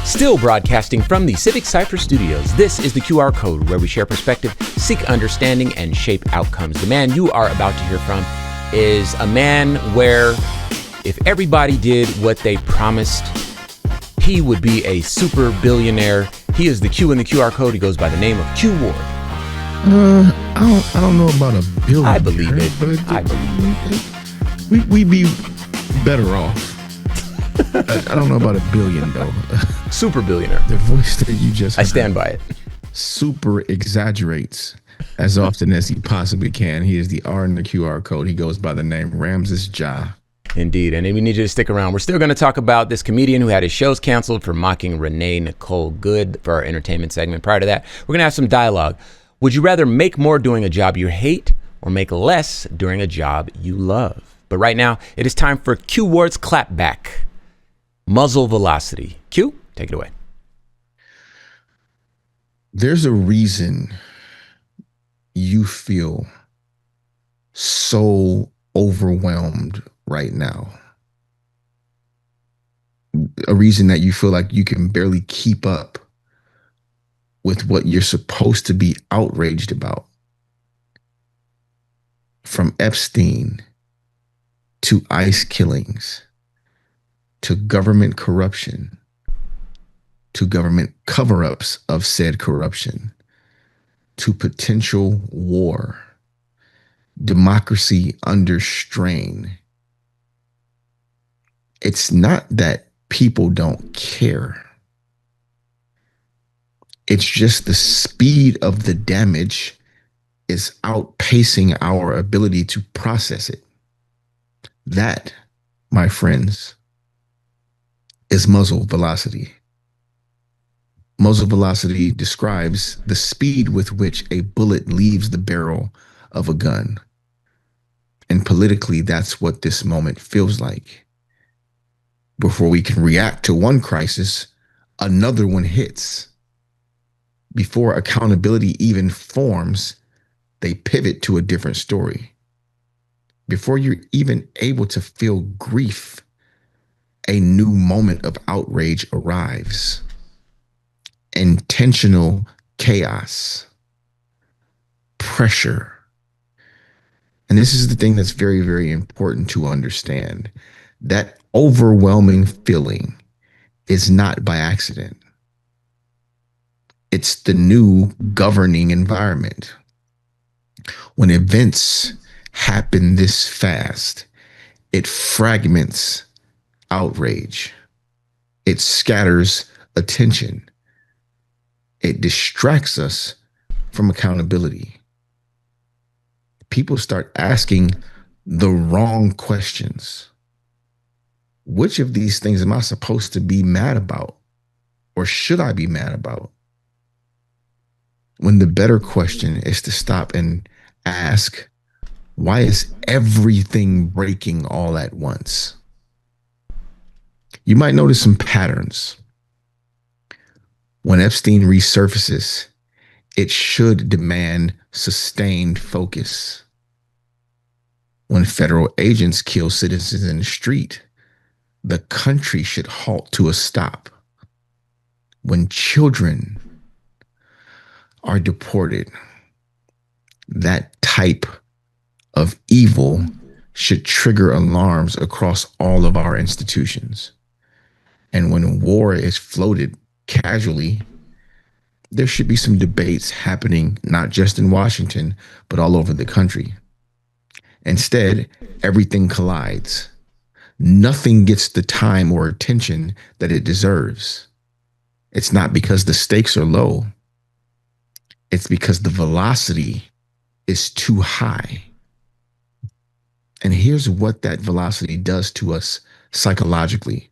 Still broadcasting from the Civic Cypher Studios, this is the QR Code, where we share perspective, seek understanding, and shape outcomes. The man you are about to hear from is a man where, if everybody did what they promised, he would be a super billionaire. He is the Q in the QR Code. He goes by the name of Q Ward. I don't know about a billion. I believe it. I believe it. We'd be better off. I don't know about a billion though. Super billionaire. The voice that you just heard I stand by it. super exaggerates as often as he possibly can. He is the R in the QR Code. He goes by the name Ramses Ja. Indeed, and we need you to stick around. We're still going to talk about this comedian who had his shows canceled for mocking Renee Nicole Good for our entertainment segment. Prior to that, we're going to have some dialogue. Would you rather make more doing a job you hate or make less doing a job you love? But right now, it is time for Q Ward's clapback. Muzzle velocity. Q, take it away. There's a reason you feel so overwhelmed right now. A reason that you feel like you can barely keep up with what you're supposed to be outraged about. From Epstein to ICE killings, to government corruption, to government cover-ups of said corruption, to potential war, democracy under strain. It's not that people don't care. It's just the speed of the damage is outpacing our ability to process it. That, my friends, is muzzle velocity. Muzzle velocity describes the speed with which a bullet leaves the barrel of a gun. And politically, that's what this moment feels like. Before we can react to one crisis, another one hits. Before accountability even forms, they pivot to a different story. Before you're even able to feel grief, a new moment of outrage arrives. Intentional chaos, pressure. And this is the thing that's very, very important to understand. That overwhelming feeling is not by accident. It's the new governing environment. When events happen this fast, it fragments outrage. It scatters attention. It distracts us from accountability. People start asking the wrong questions. Which of these things am I supposed to be mad about? Or should I be mad about? When the better question is to stop and ask, why is everything breaking all at once? You might notice some patterns. When Epstein resurfaces, it should demand sustained focus. When federal agents kill citizens in the street, the country should halt to a stop. When children are deported, that type of evil should trigger alarms across all of our institutions. And when war is floated casually, there should be some debates happening, not just in Washington, but all over the country. Instead, everything collides. Nothing gets the time or attention that it deserves. It's not because the stakes are low. It's because the velocity is too high. And here's what that velocity does to us psychologically.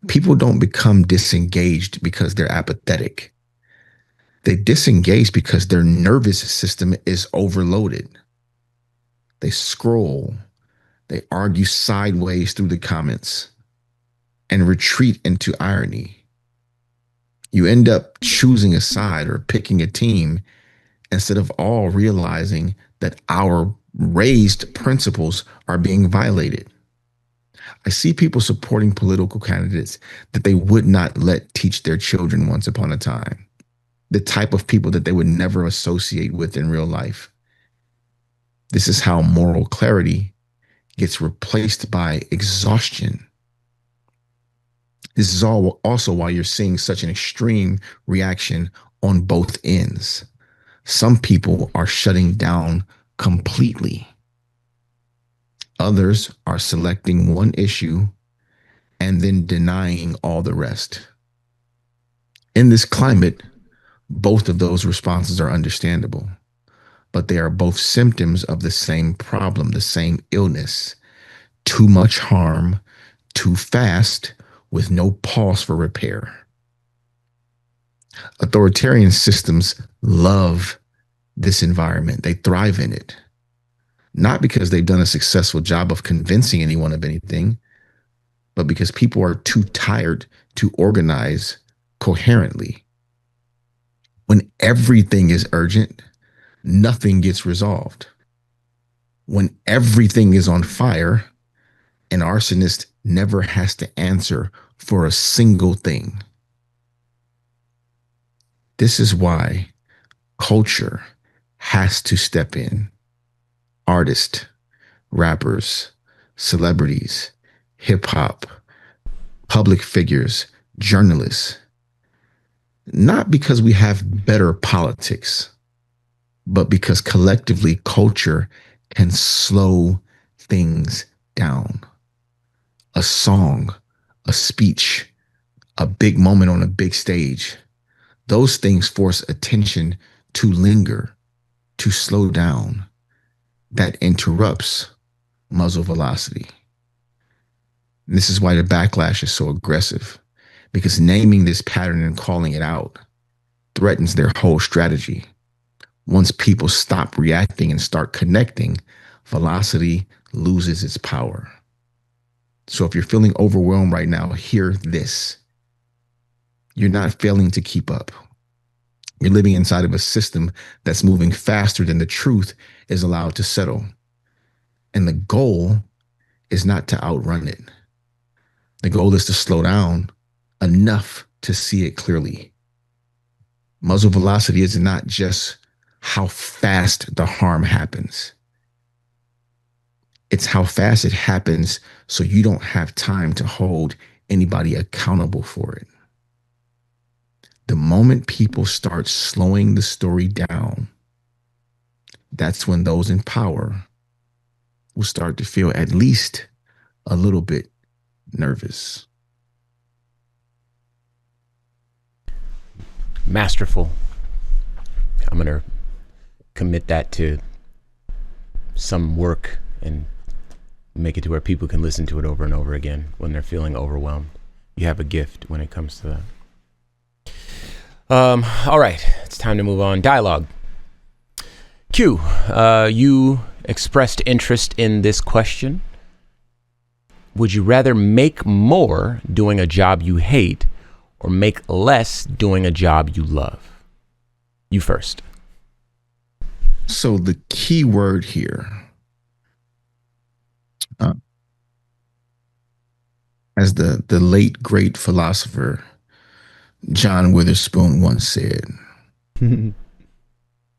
People don't become disengaged because they're apathetic. They disengage because their nervous system is overloaded. They scroll, they argue sideways through the comments, and retreat into irony. You end up choosing a side or picking a team instead of all realizing that our raised principles are being violated. I see people supporting political candidates that they would not let teach their children once upon a time, the type of people that they would never associate with in real life. This is how moral clarity gets replaced by exhaustion. This is all also why you're seeing such an extreme reaction on both ends. Some people are shutting down completely. Others are selecting one issue and then denying all the rest. In this climate, both of those responses are understandable, but they are both symptoms of the same problem, the same illness. Too much harm, too fast, with no pause for repair. Authoritarian systems love this environment, they thrive in it. Not because they've done a successful job of convincing anyone of anything, but because people are too tired to organize coherently. When everything is urgent, nothing gets resolved. When everything is on fire, an arsonist never has to answer for a single thing. This is why culture has to step in. Artists, rappers, celebrities, hip hop, public figures, journalists. Not because we have better politics, but because collectively culture can slow things down. A song, a speech, a big moment on a big stage. Those things force attention to linger, to slow down. That interrupts muzzle velocity. And this is why the backlash is so aggressive, because naming this pattern and calling it out threatens their whole strategy. Once people stop reacting and start connecting, velocity loses its power. So if you're feeling overwhelmed right now, hear this. You're not failing to keep up. You're living inside of a system that's moving faster than the truth is allowed to settle. And the goal is not to outrun it. The goal is to slow down enough to see it clearly. Muzzle velocity is not just how fast the harm happens. It's how fast it happens so you don't have time to hold anybody accountable for it. The moment people start slowing the story down, that's when those in power will start to feel at least a little bit nervous. Masterful. I'm going to commit that to some work and make it to where people can listen to it over and over again when they're feeling overwhelmed. You have a gift when it comes to that. All right, it's time to move on. Dialogue. Q, you expressed interest in this question. Would you rather make more doing a job you hate or make less doing a job you love? You first. So the key word here, as the late great philosopher John Witherspoon once said, the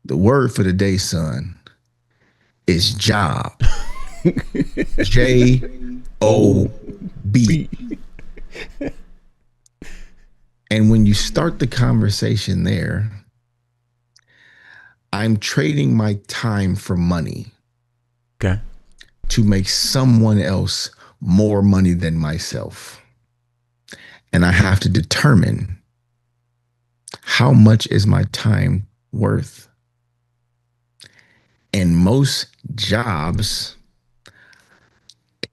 word for the day, son, is job. J-O-B. And when you start the conversation there, I'm trading my time for money. Okay. To make someone else more money than myself. And I have to determine, how much is my time worth? And most jobs,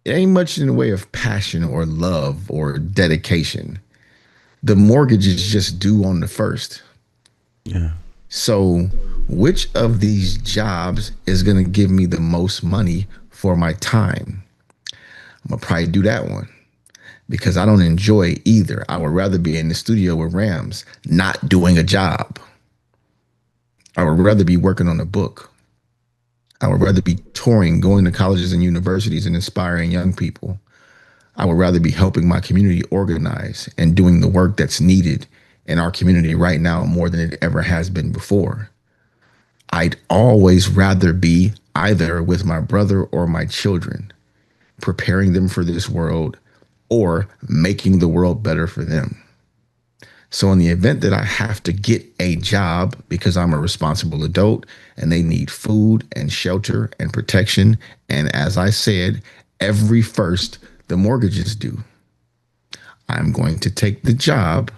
it ain't much in the way of passion or love or dedication. The mortgage is just due on the first. Yeah. So which of these jobs is going to give me the most money for my time? I'm going to probably do that one, because I don't enjoy either. I would rather be in the studio with Rams, not doing a job. I would rather be working on a book. I would rather be touring, going to colleges and universities and inspiring young people. I would rather be helping my community organize and doing the work that's needed in our community right now more than it ever has been before. I'd always rather be either with my brother or my children, preparing them for this world or making the world better for them. So, in the event that I have to get a job because I'm a responsible adult and they need food and shelter and protection, and as I said, every first, the mortgages due, I'm going to take the job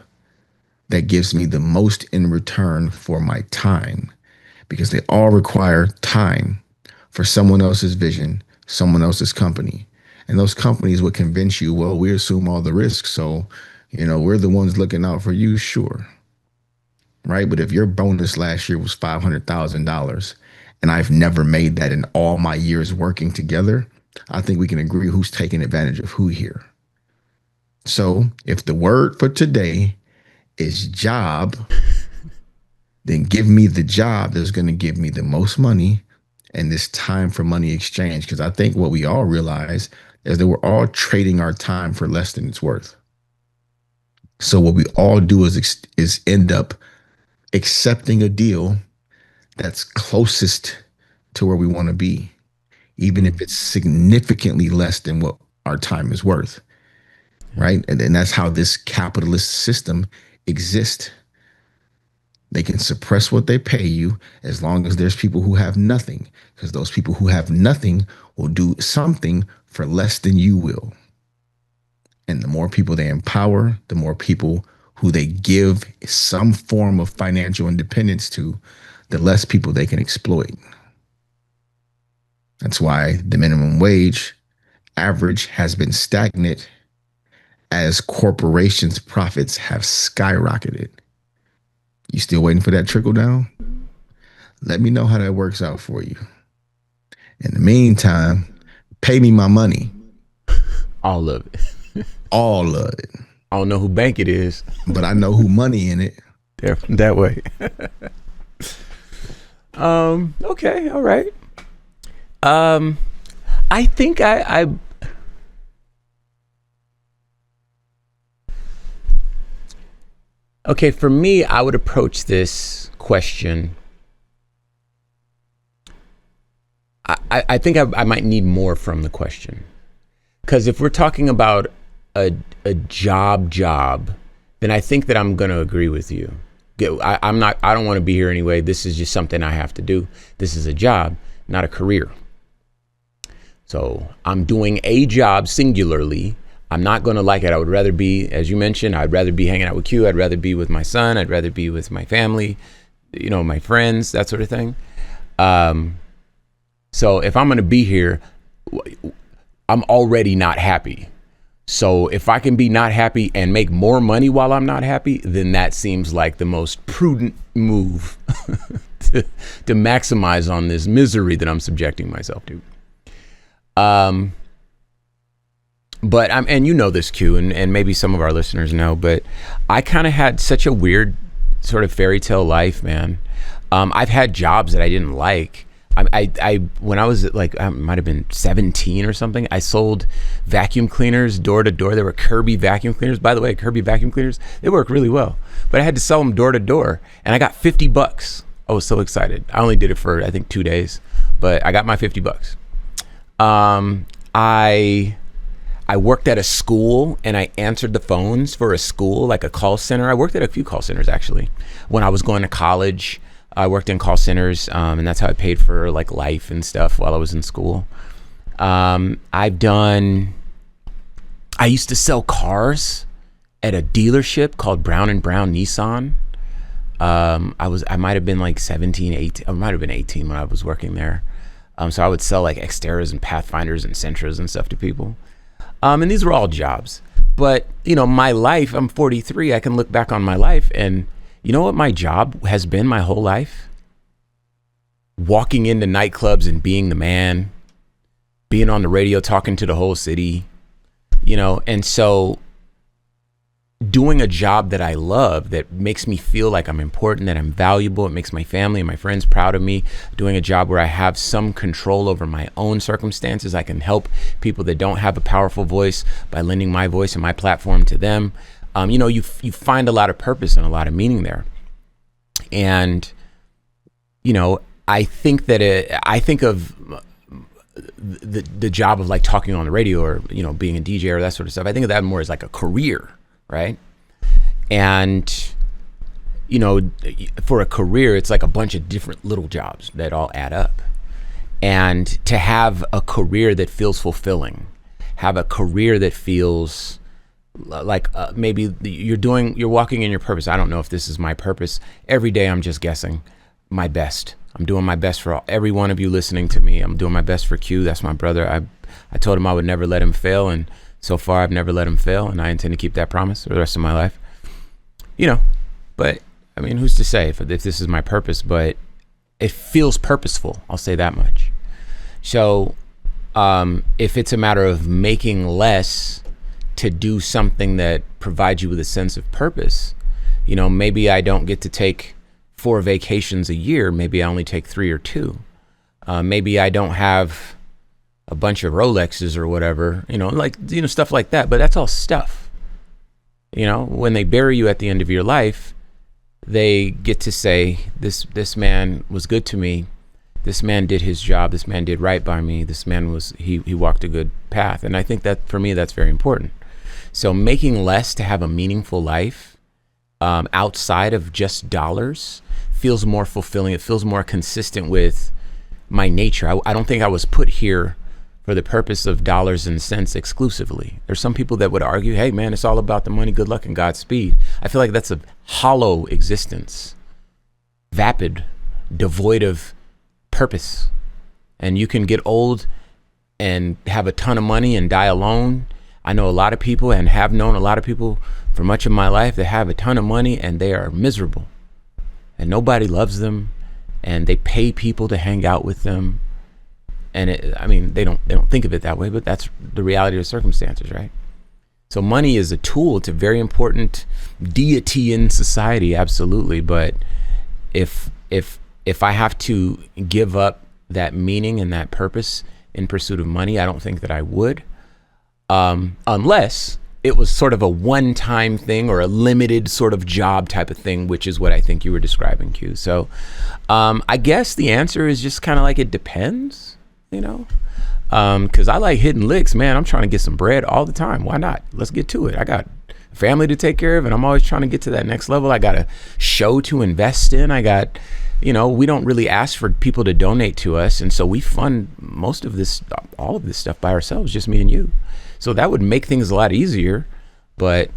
that gives me the most in return for my time, because they all require time for someone else's vision, someone else's company. And those companies would convince you, well, we assume all the risks. So, we're the ones looking out for you. Sure. Right. But if your bonus last year was $500,000 and I've never made that in all my years working together, I think we can agree who's taking advantage of who here. So if the word for today is job, then give me the job that's going to give me the most money and this time for money exchange. Because I think what we all realize is that we're all trading our time for less than it's worth. So what we all do is end up accepting a deal that's closest to where we want to be, even if it's significantly less than what our time is worth. Right. And that's how this capitalist system exists. They can suppress what they pay you as long as there's people who have nothing, because those people who have nothing will do something for less than you will. And the more people they empower, the more people who they give some form of financial independence to, the less people they can exploit. That's why the minimum wage average has been stagnant as corporations' profits have skyrocketed. You still waiting for that trickle down? Let me know how that works out for you. In the meantime, pay me my money. All of it. All of it. I don't know who bank it is, but I know who money in it. There, that way. Okay, all right. I think I okay, for me, I would approach this question. I think I might need more from the question. Because if we're talking about a job, then I think that I'm going to agree with you. I don't want to be here anyway. This is just something I have to do. This is a job, not a career. So I'm doing a job singularly. I'm not going to like it. I would rather be, as you mentioned, I'd rather be hanging out with Q. I'd rather be with my son. I'd rather be with my family, my friends, that sort of thing. So if I'm going to be here, I'm already not happy. So if I can be not happy and make more money while I'm not happy, then that seems like the most prudent move to maximize on this misery that I'm subjecting myself to. But and this, Q, and maybe some of our listeners know, but I kind of had such a weird sort of fairy tale life, man. I've had jobs that I didn't like. I when I was I might have been 17 or something, I sold vacuum cleaners door to door. There were Kirby vacuum cleaners. By the way, Kirby vacuum cleaners, they work really well. But I had to sell them door to door, and I got $50. I was so excited. I only did it for I think 2 days, but I got my $50. I worked at a school and I answered the phones for a school, like a call center. I worked at a few call centers actually. When I was going to college, I worked in call centers, and that's how I paid for life and stuff while I was in school. I used to sell cars at a dealership called Brown & Brown Nissan. I might have been 17, 18, I might have been 18 when I was working there. So I would sell Xteras and Pathfinders and Sentras and stuff to people. And these were all jobs. But, my life, I'm 43, I can look back on my life, and you know what my job has been my whole life? Walking into nightclubs and being the man, being on the radio, talking to the whole city, and so doing a job that I love, that makes me feel like I'm important, that I'm valuable. It makes my family and my friends proud of me. Doing a job where I have some control over my own circumstances. I can help people that don't have a powerful voice by lending my voice and my platform to them. You find a lot of purpose and a lot of meaning there. And, I think that I think of the job of like talking on the radio or, being a DJ or that sort of stuff. I think of that more as like a career, right? And, for a career, it's like a bunch of different little jobs that all add up. And to have a career that feels fulfilling, have a career that feels like maybe you're walking in your purpose. I don't know if this is my purpose. Every day I'm just guessing my best. I'm doing my best for every one of you listening to me. I'm doing my best for Q. That's my brother. I told him I would never let him fail, and so far I've never let him fail, and I intend to keep that promise for the rest of my life. But I mean, who's to say if this is my purpose? But it feels purposeful. I'll say that much. So if it's a matter of making less to do something that provides you with a sense of purpose, maybe I don't get to take 4 vacations a year. Maybe I only take 3 or 2. Maybe I don't have a bunch of Rolexes or whatever, stuff like that. But that's all stuff. When they bury you at the end of your life, they get to say, this man was good to me. This man did his job. This man did right by me. This man he walked a good path. And I think that for me, that's very important. So making less to have a meaningful life outside of just dollars feels more fulfilling. It feels more consistent with my nature. I don't think I was put here for the purpose of dollars and cents exclusively. There's some people that would argue, hey man, it's all about the money, good luck, and Godspeed. I feel like that's a hollow existence, vapid, devoid of purpose. And you can get old and have a ton of money and die alone. I know a lot of people and have known a lot of people for much of my life that have a ton of money and they are miserable and nobody loves them and they pay people to hang out with them. And they don't think of it that way, but that's the reality of circumstances, right? So money is a tool. It's a very important deity in society, absolutely. But if I have to give up that meaning and that purpose in pursuit of money, I don't think that I would, unless it was sort of a one-time thing or a limited sort of job type of thing, which is what I think you were describing, Q. So I guess the answer is just kind of like it depends. Because I like hitting licks, man. I'm trying to get some bread all the time. Why not? Let's get to it. I got a family to take care of, and I'm always trying to get to that next level. I got a show to invest in. I got, we don't really ask for people to donate to us. And so we fund most of this, all of this stuff by ourselves, just me and you. So that would make things a lot easier. But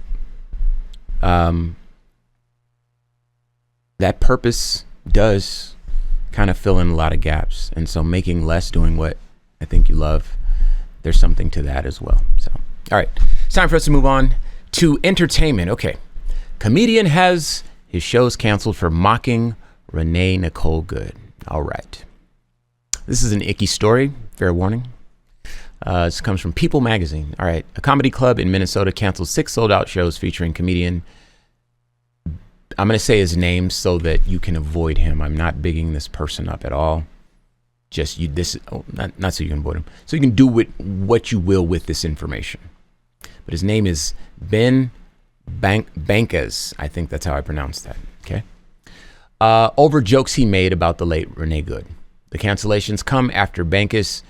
that purpose does kind of fill in a lot of gaps. And so making less, doing what I think you love, there's something to that as well. So, all right, it's time for us to move on to entertainment. Okay. Comedian has his shows canceled for mocking Renee Nicole Good. All right. This is an icky story. Fair warning. This comes from People Magazine. All right. A comedy club in Minnesota canceled 6 sold-out shows featuring comedian. I'm going to say his name so that you can avoid him. I'm not bigging this person up at all. Just not so you can avoid him. So you can do what you will with this information. But his name is Ben Bankas. I think that's how I pronounce that. Okay. Over jokes he made about the late Renee Good. The cancellations come after Bankas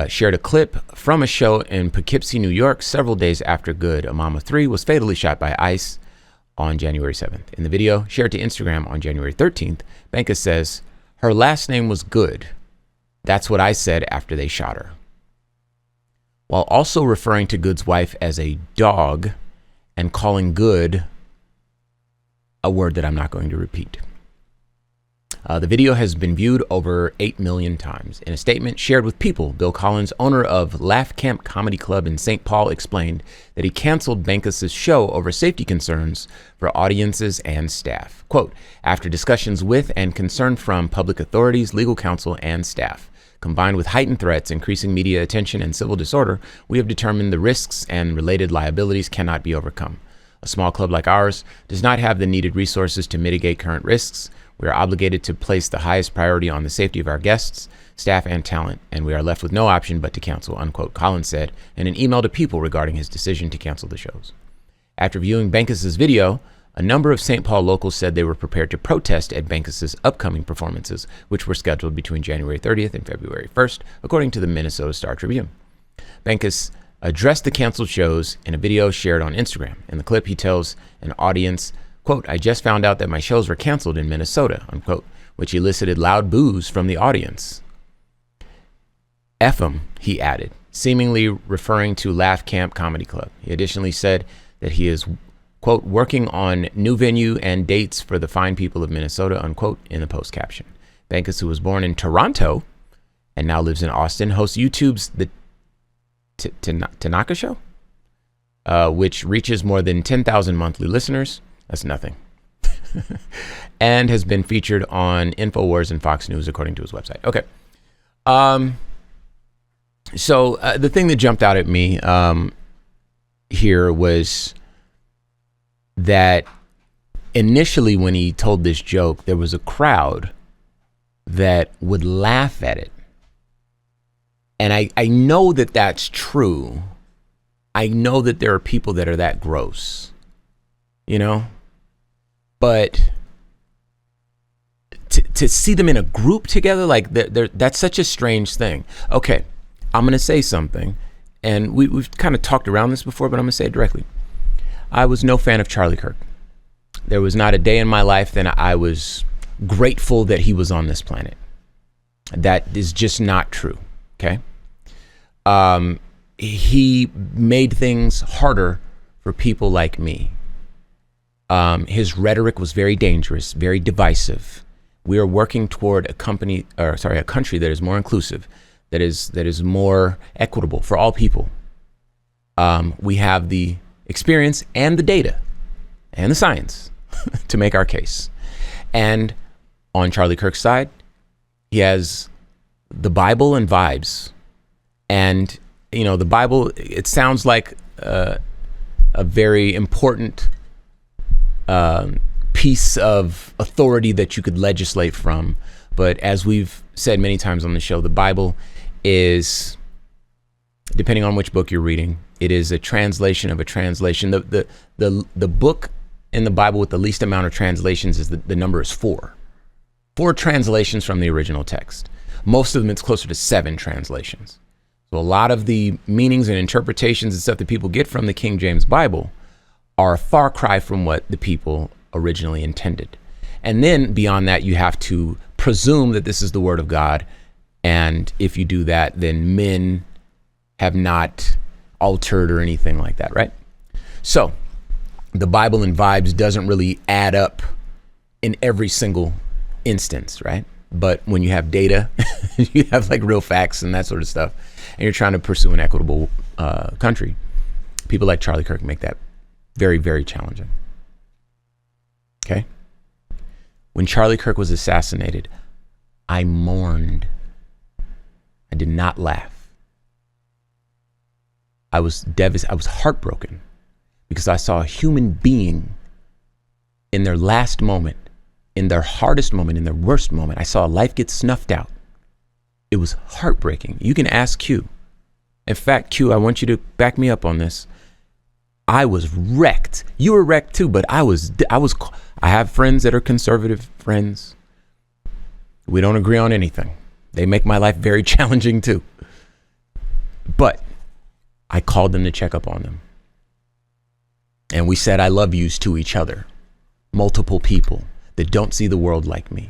shared a clip from a show in Poughkeepsie, New York, several days after Good, a mom of 3, was fatally shot by ICE on January 7th. In the video shared to Instagram on January 13th, Bankas says, "Her last name was Good. That's what I said after they shot her." While also referring to Good's wife as a dog and calling Good a word that I'm not going to repeat. The video has been viewed over 8 million times. In a statement shared with People, Bill Collins, owner of Laugh Camp Comedy Club in St. Paul, explained that he canceled Bankas' show over safety concerns for audiences and staff. Quote, "After discussions with and concern from public authorities, legal counsel, and staff, combined with heightened threats, increasing media attention, and civil disorder, we have determined the risks and related liabilities cannot be overcome. A small club like ours does not have the needed resources to mitigate current risks. We are obligated to place the highest priority on the safety of our guests, staff, and talent, and we are left with no option but to cancel, unquote, Collins said in an email to People regarding his decision to cancel the shows. After viewing Benkes' video, a number of St. Paul locals said they were prepared to protest at Benkes' upcoming performances, which were scheduled between January 30th and February 1st, according to the Minnesota Star Tribune. Benkes addressed the canceled shows in a video shared on Instagram. In the clip, he tells an audience, quote, "I just found out that my shows were canceled in Minnesota," unquote, which elicited loud boos from the audience. F 'em, he added, seemingly referring to Laugh Camp Comedy Club. He additionally said that he is, quote, "working on new venue and dates for the fine people of Minnesota," unquote, in the post caption. Benkes, who was born in Toronto and now lives in Austin, hosts YouTube's The Tanaka Show, which reaches more than 10,000 monthly listeners. That's nothing. And has been featured on InfoWars and Fox News, according to his website. Okay. So the thing that jumped out at me here was that initially when he told this joke, there was a crowd that would laugh at it. And I know that that's true. I know that there are people that are that gross, you know? But to see them in a group together, like that's such a strange thing. Okay, I'm going to say something. And we've kind of talked around this before, but I'm going to say it directly. I was no fan of Charlie Kirk. There was not a day in my life that I was grateful that he was on this planet. That is just not true, okay? He made things harder for people like me. His rhetoric was very dangerous, very divisive. We are working toward a country that is more inclusive, that is more equitable for all people. We have the experience and the data and the science to make our case. And on Charlie Kirk's side, he has the Bible and vibes. And, you know, the Bible, it sounds like a very important piece of authority that you could legislate from. But as we've said many times on the show, the Bible is, depending on which book you're reading, it is a translation of a translation. The book in the Bible with the least amount of translations is the number is 4. 4 translations from the original text. Most of them, it's closer to 7 translations. So a lot of the meanings and interpretations and stuff that people get from the King James Bible are a far cry from what the people originally intended. And then beyond that, you have to presume that this is the word of God. And if you do that, then men have not altered or anything like that, right? So the Bible and vibes doesn't really add up in every single instance, right? But when you have data, you have like real facts and that sort of stuff, and you're trying to pursue an equitable country, people like Charlie Kirk make that very, very challenging. Okay? When Charlie Kirk was assassinated, I mourned. I did not laugh. I was devastated. I was heartbroken because I saw a human being in their last moment, in their hardest moment, in their worst moment. I saw a life get snuffed out. It was heartbreaking. You can ask Q. In fact, Q, I want you to back me up on this. I was wrecked. You were wrecked too, but I have friends that are conservative friends. We don't agree on anything. They make my life very challenging too. But I called them to check up on them. And we said I love yous to each other. Multiple people that don't see the world like me.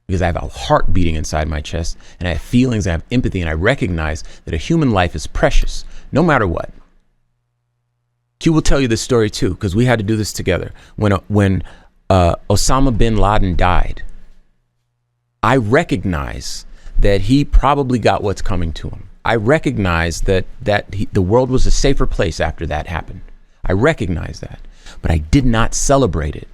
Because I have a heart beating inside my chest, and I have feelings, I have empathy, and I recognize that a human life is precious, no matter what. Q will tell you this story too, because we had to do this together. When Osama bin Laden died, I recognize that he probably got what's coming to him. I recognize that the world was a safer place after that happened. I recognize that, but I did not celebrate it.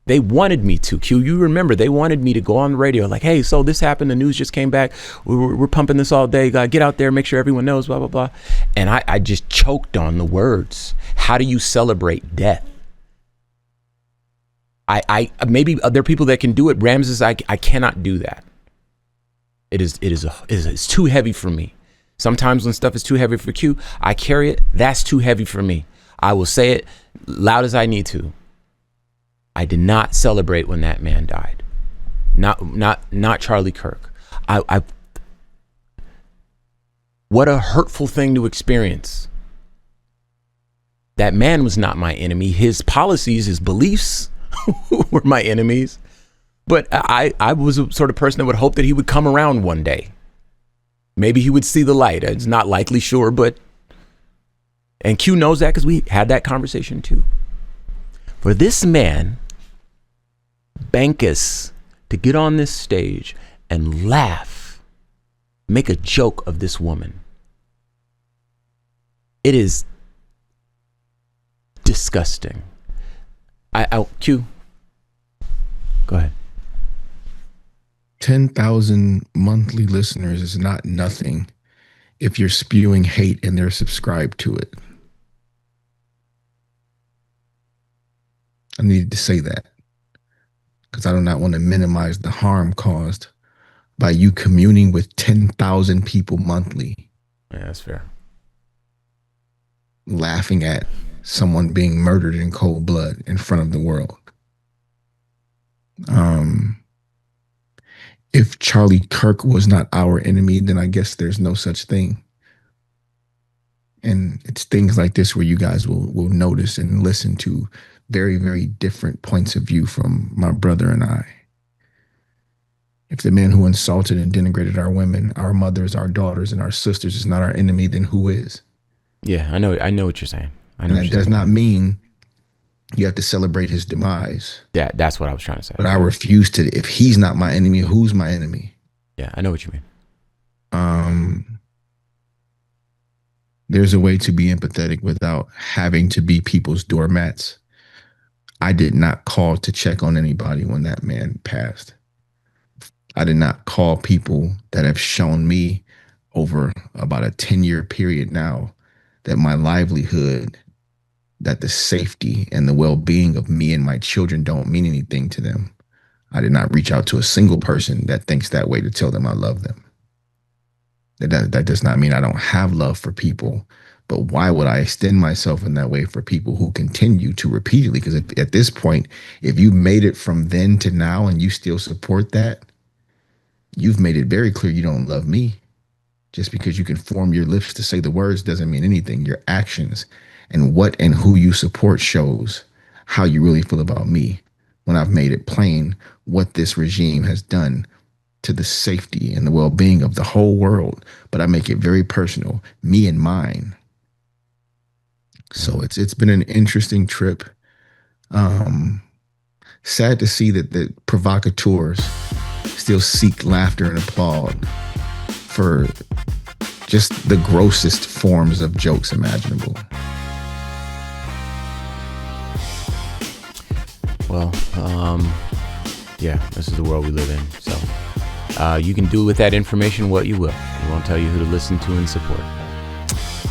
They wanted me to, Q. You remember, they wanted me to go on the radio like, hey, so this happened. The news just came back. We're pumping this all day. Gotta get out there, make sure everyone knows, blah, blah, blah. And I just choked on the words. How do you celebrate death? I maybe there are people that can do it. Ramses, I cannot do that. It's too heavy for me. Sometimes when stuff is too heavy for Q, I carry it. That's too heavy for me. I will say it loud as I need to. I did not celebrate when that man died. Not Charlie Kirk. What a hurtful thing to experience. That man was not my enemy. His policies, his beliefs were my enemies. But I was a sort of person that would hope that he would come around one day. Maybe he would see the light. It's not likely, sure, but... And Q knows that because we had that conversation too. For this man, Bankus, to get on this stage and laugh, make a joke of this woman, it is disgusting. Q, go ahead. 10,000 monthly listeners is not nothing if you're spewing hate and they're subscribed to it. I needed to say that because I do not want to minimize the harm caused by you communing with 10,000 people monthly. Yeah, that's fair. Laughing at someone being murdered in cold blood in front of the world. If Charlie Kirk was not our enemy, then I guess there's no such thing. And it's things like this where you guys will notice and listen to very, very different points of view from my brother and I. If the man who insulted and denigrated our women, our mothers, our daughters, and our sisters is not our enemy, then who is? Yeah, I know what you're saying. And that does not mean you have to celebrate his demise. Yeah, that's what I was trying to say. But I refuse to. If he's not my enemy, who's my enemy? Yeah, I know what you mean. There's a way to be empathetic without having to be people's doormats. I did not call to check on anybody when that man passed. I did not call people that have shown me over about a 10-year period now that my livelihood, that the safety and the well-being of me and my children don't mean anything to them. I did not reach out to a single person that thinks that way to tell them I love them. That does not mean I don't have love for people, but why would I extend myself in that way for people who continue to repeatedly? Because at this point, if you made it from then to now and you still support that, you've made it very clear you don't love me. Just because you can form your lips to say the words doesn't mean anything. Your actions and what and who you support shows how you really feel about me when I've made it plain what this regime has done to the safety and the well-being of the whole world. But I make it very personal, me and mine. So it's been an interesting trip. Sad to see that the provocateurs still seek laughter and applaud for just the grossest forms of jokes imaginable. Well, yeah, this is the world we live in. So you can do with that information what you will. We won't tell you who to listen to and support.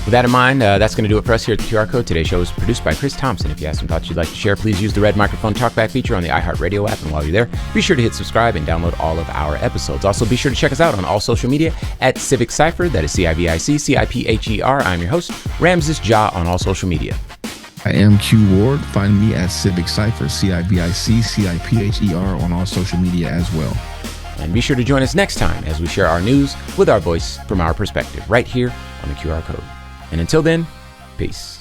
With that in mind, that's going to do it for us here at the QR Code. Today's show is produced by Chris Thompson. If you have some thoughts you'd like to share, please use the red microphone talkback feature on the iHeartRadio app. And while you're there, be sure to hit subscribe and download all of our episodes. Also, be sure to check us out on all social media at Civic Cypher. That is CIVIC-CIPHER. I'm your host, Ramses Ja, on all social media. I am Q Ward. Find me at Civic Cypher, CIVIC-CIPHER on all social media as well. And be sure to join us next time as we share our news with our voice from our perspective right here on the QR Code. And until then, peace.